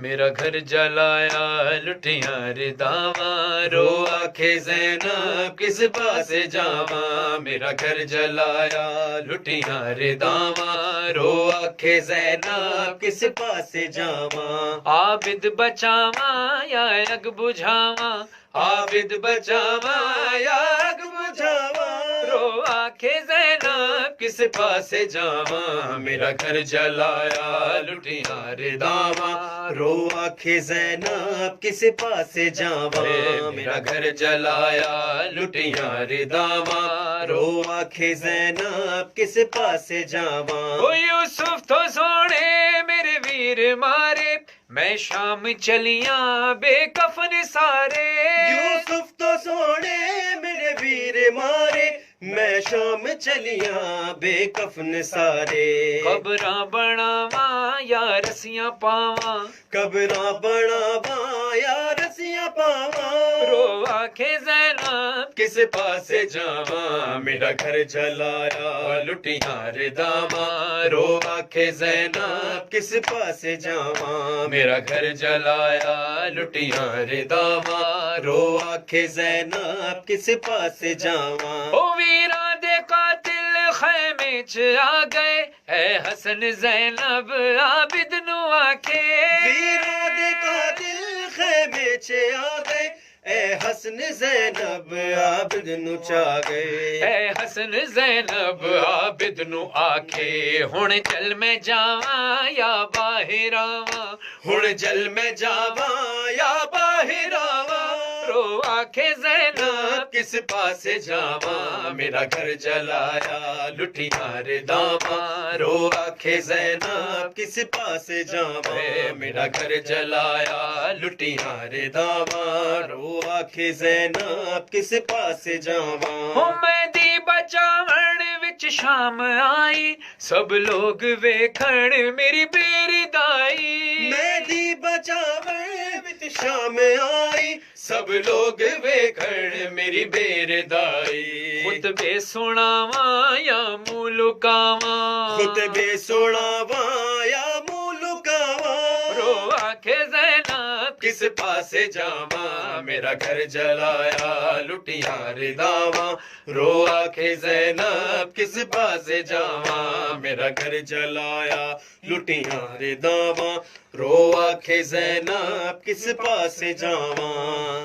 میرا گھر جلایا لٹیاں رداواں، رو آکھے زینب کس پاسے جاواں۔ میرا گھر جلایا لٹیاں رداواں، رو آکھے زینب کس پاسے جاواں۔ عابد بچاواں یا اگ بجھاواں، عابد بچاواں یا اگ بجھاواں، رو آکھے زینب کس پاسے جاواں۔ میرا گھر جلایا لٹیاں رداواں، رو آکھے زینب کس پاسے جاواں۔ میرا گھر جلایا لٹیاں رداواں، رو آکھے زینب کس پاسے جاواں۔ او یوسف تو سونے میرے ویر مارے، میں شام چلیاں بے کفن سارے۔ یوسف تو سونے میرے ویر مارے، میں شام چلیاں بے کفن سارے۔ قبراں بناواں یا رسیاں پاواں، قبراں بناواں یا رسیاں پاواں، رو آکھے زینب کس پاسے جاواں۔ میرا گھر جلایا لٹیاں رداواں، رو آکھے زینب کس پاسے جاواں۔ میرا گھر جلایا لٹیاں رداواں، رو آکھے زینب کس پاسے جاواں۔ او ویراں دے قاتل خیمے چ آ گئے، اے حسن زینب عابد نو آکھے۔ ویراں دے قاتل خیمے چ آ گئے، اے حسن زینب عابد نو چا گئے۔ اے حسن زینب عابد نو آکھے، ہن چل میں جاواں یا باہر آواں، ہن چل میں جاواں یا باہر آواں، رو آکھے زینب کس پاسے جاواں۔ میرا گھر جلایا لٹیاں رداواں، رو آکھے زینب کس پاسے جاواں۔ میرا گھر جلایا لٹیاں رداواں، رو آکھے زینب کس پاسے جاواں۔ او مہدی بچاون وچ شام آئی، سب لوگ ویکھن میری بیردائی۔ مہدی بچاون وچ شام آئی، سب لوگ ویکھن میری بیردائی۔ خطبے سناواں یا منہ لکاواں، خطبے سناواں یا منہ لکاواں، رو آکھے زینب کس پاسے جاواں۔ میرا گھر جلایا لٹیاں رداواں، رو آکھے زینب کس پاسے جاواں۔ میرا گھر جلایا لٹیاں رداواں، رو آکھے زینب کس پاسے جاواں۔